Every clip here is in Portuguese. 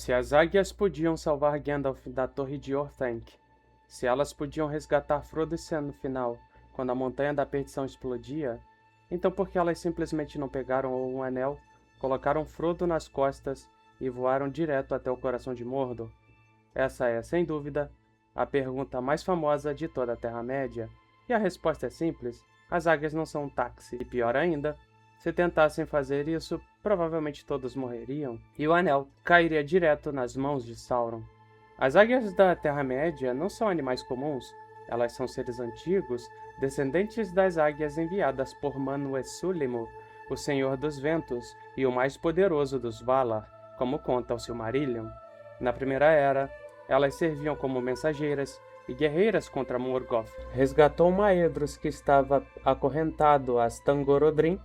Se as águias podiam salvar Gandalf da Torre de Orthanc, se elas podiam resgatar Frodo e Sam no final, quando a Montanha da Perdição explodia, então por que elas simplesmente não pegaram um anel, colocaram Frodo nas costas e voaram direto até o coração de Mordor? Essa é, sem dúvida, a pergunta mais famosa de toda a Terra-média, e a resposta é simples: as águias não são um táxi. E pior ainda, se tentassem fazer isso, provavelmente todos morreriam, e o anel cairia direto nas mãos de Sauron. As águias da Terra-média não são animais comuns, elas são seres antigos, descendentes das águias enviadas por Manwë-Sulimu, o Senhor dos Ventos e o mais poderoso dos Valar, como conta o Silmarillion. Na Primeira Era, elas serviam como mensageiras e guerreiras contra Morgoth. Resgatou Maedhros, que estava acorrentado a Stangorodrim.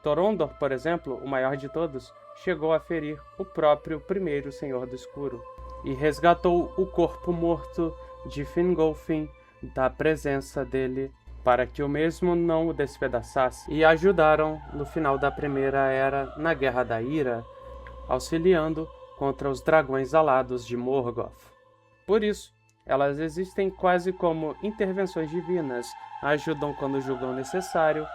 Torondor, por exemplo, o maior de todos, chegou a ferir o próprio primeiro Senhor do Escuro. E resgatou o corpo morto de Fingolfin da presença dele, para que o mesmo não o despedaçasse. E ajudaram no final da Primeira Era na Guerra da Ira, auxiliando contra os dragões alados de Morgoth. Por isso, elas existem quase como intervenções divinas, ajudam quando julgam necessário.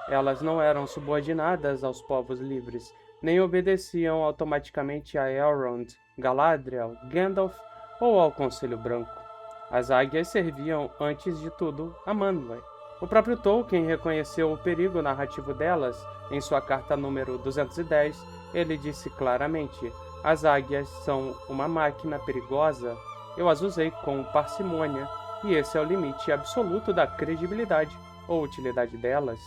Elas não eram subordinadas aos povos livres, nem obedeciam automaticamente a Elrond, Galadriel, Gandalf ou ao Conselho Branco. As águias serviam, antes de tudo, a Manwë. O próprio Tolkien reconheceu o perigo narrativo delas. Em sua carta número 210, ele disse claramente: as águias são uma máquina perigosa. Eu as usei com parcimônia, e esse é o limite absoluto da credibilidade ou utilidade delas.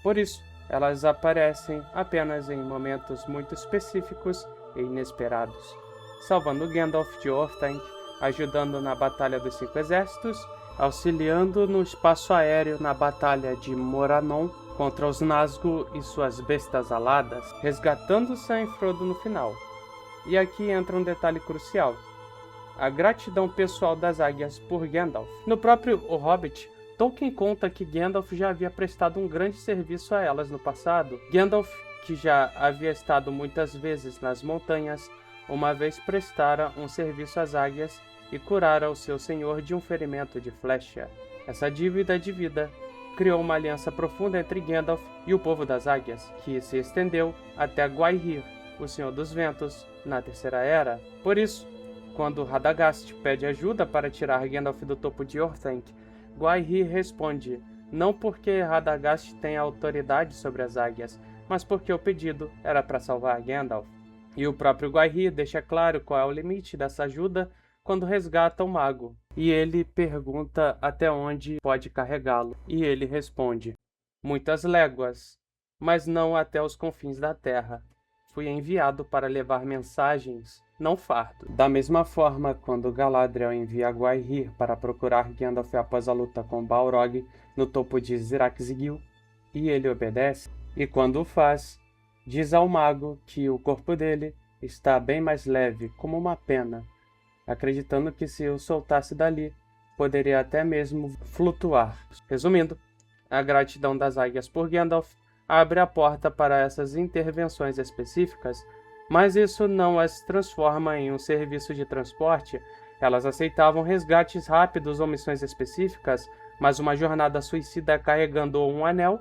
Por isso, elas aparecem apenas em momentos muito específicos e inesperados, salvando Gandalf de Orthanc, ajudando na Batalha dos Cinco Exércitos, auxiliando no espaço aéreo na Batalha de Morannon contra os Nazgûl e suas bestas aladas, resgatando Sam e Frodo no final. E aqui entra um detalhe crucial: a gratidão pessoal das águias por Gandalf. No próprio O Hobbit, Tolkien conta que Gandalf já havia prestado um grande serviço a elas no passado. Gandalf, que já havia estado muitas vezes nas montanhas, uma vez prestara um serviço às águias e curara o seu senhor de um ferimento de flecha. Essa dívida de vida criou uma aliança profunda entre Gandalf e o povo das águias, que se estendeu até Gwaihir, o Senhor dos Ventos, na Terceira Era. Por isso, quando Radagast pede ajuda para tirar Gandalf do topo de Orthanc, Gwaihir responde: não porque Radagast tem autoridade sobre as águias, mas porque o pedido era para salvar Gandalf. E o próprio Gwaihir deixa claro qual é o limite dessa ajuda quando resgata o mago. E ele pergunta até onde pode carregá-lo. E ele responde: muitas léguas, mas não até os confins da terra. Fui enviado para levar mensagens, não fardo. Da mesma forma, quando Galadriel envia Gwaihir para procurar Gandalf após a luta com Balrog no topo de Zirak-Zigil, e ele obedece, e quando o faz, diz ao mago que o corpo dele está bem mais leve, como uma pena, acreditando que se o soltasse dali, poderia até mesmo flutuar. Resumindo, a gratidão das águias por Gandalf abre a porta para essas intervenções específicas, mas isso não as transforma em um serviço de transporte. Elas aceitavam resgates rápidos ou missões específicas, mas uma jornada suicida carregando um anel,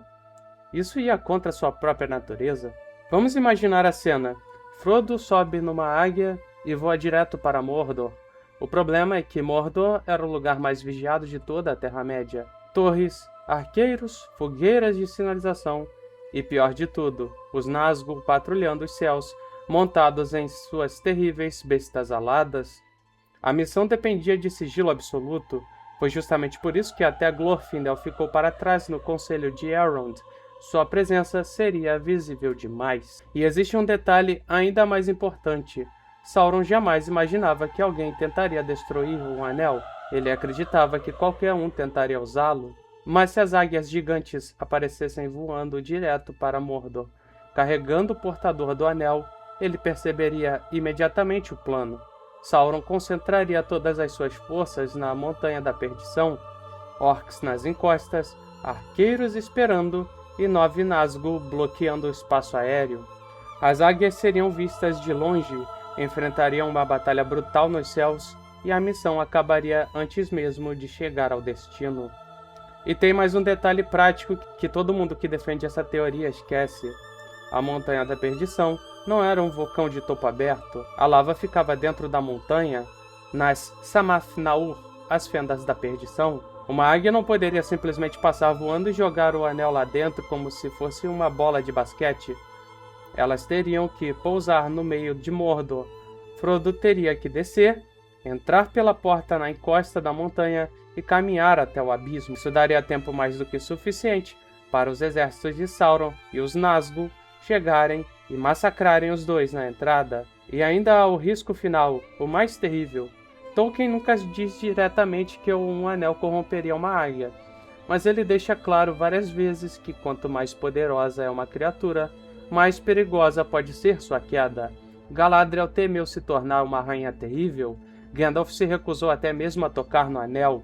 isso ia contra sua própria natureza. Vamos imaginar a cena: Frodo sobe numa águia e voa direto para Mordor. O problema é que Mordor era o lugar mais vigiado de toda a Terra-média. Torres, arqueiros, fogueiras de sinalização e, pior de tudo, os Nazgûl patrulhando os céus, montados em suas terríveis bestas aladas. A missão dependia de sigilo absoluto. Foi justamente por isso que até Glorfindel ficou para trás no conselho de Elrond. Sua presença seria visível demais. E existe um detalhe ainda mais importante: Sauron jamais imaginava que alguém tentaria destruir um anel. Ele acreditava que qualquer um tentaria usá-lo. Mas se as águias gigantes aparecessem voando direto para Mordor, carregando o portador do anel, ele perceberia imediatamente o plano. Sauron concentraria todas as suas forças na Montanha da Perdição, orcs nas encostas, arqueiros esperando e 9 Nazgûl bloqueando o espaço aéreo. As águias seriam vistas de longe, enfrentariam uma batalha brutal nos céus e a missão acabaria antes mesmo de chegar ao destino. E tem mais um detalhe prático que todo mundo que defende essa teoria esquece. A Montanha da Perdição não era um vulcão de topo aberto. A lava ficava dentro da montanha, nas Samathnaur, as Fendas da Perdição. Uma águia não poderia simplesmente passar voando e jogar o anel lá dentro como se fosse uma bola de basquete. Elas teriam que pousar no meio de Mordor. Frodo teria que descer, entrar pela porta na encosta da montanha e caminhar até o abismo. Isso daria tempo mais do que suficiente para os exércitos de Sauron e os Nazgûl chegarem e massacrarem os dois na entrada. E ainda há o risco final, o mais terrível. Tolkien nunca diz diretamente que um anel corromperia uma águia, mas ele deixa claro várias vezes que quanto mais poderosa é uma criatura, mais perigosa pode ser sua queda. Galadriel temeu se tornar uma rainha terrível. Gandalf se recusou até mesmo a tocar no anel.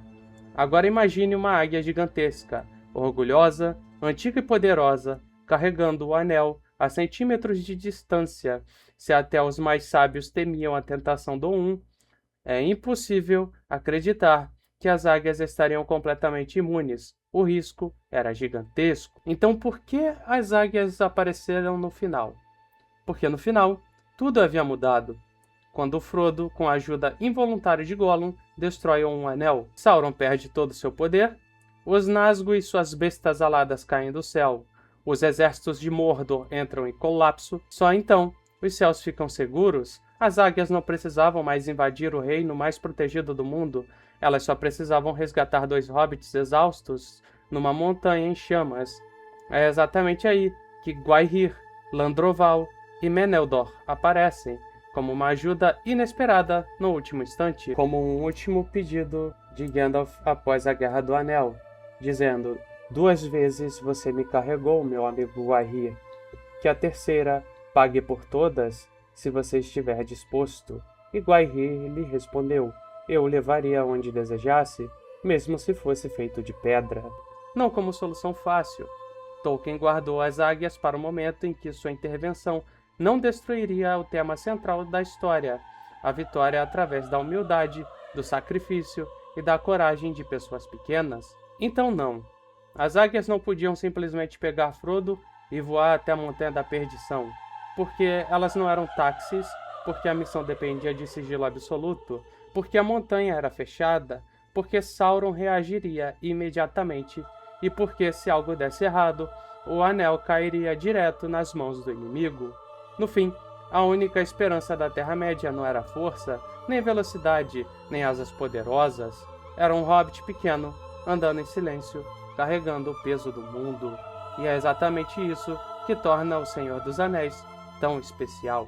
Agora imagine uma águia gigantesca, orgulhosa, antiga e poderosa, carregando o anel a centímetros de distância. Se até os mais sábios temiam a tentação do é impossível acreditar que as águias estariam completamente imunes. O risco era gigantesco. Então por que as águias apareceram no final? Porque no final, tudo havia mudado. Quando Frodo, com a ajuda involuntária de Gollum, destrói um anel, Sauron perde todo o seu poder, os Nazgûl e suas bestas aladas caem do céu, os exércitos de Mordor entram em colapso. Só então, os céus ficam seguros. As águias não precisavam mais invadir o reino mais protegido do mundo, elas só precisavam resgatar 2 hobbits exaustos numa montanha em chamas. É exatamente aí que Gwaihir, Landroval e Meneldor aparecem, como uma ajuda inesperada no último instante, como um último pedido de Gandalf após a Guerra do Anel, dizendo: 2 vezes você me carregou, meu amigo Gwaihir, que a terceira pague por todas, se você estiver disposto. E Gwaihir lhe respondeu: eu o levaria onde desejasse, mesmo se fosse feito de pedra. Não como solução fácil. Tolkien guardou as águias para o momento em que sua intervenção não destruiria o tema central da história, a vitória através da humildade, do sacrifício e da coragem de pessoas pequenas. Então não. As águias não podiam simplesmente pegar Frodo e voar até a Montanha da Perdição, porque elas não eram táxis, porque a missão dependia de sigilo absoluto, porque a montanha era fechada, porque Sauron reagiria imediatamente e porque, se algo desse errado, o anel cairia direto nas mãos do inimigo. No fim, a única esperança da Terra-média não era força, nem velocidade, nem asas poderosas. Era um hobbit pequeno, andando em silêncio, carregando o peso do mundo. E é exatamente isso que torna o Senhor dos Anéis tão especial.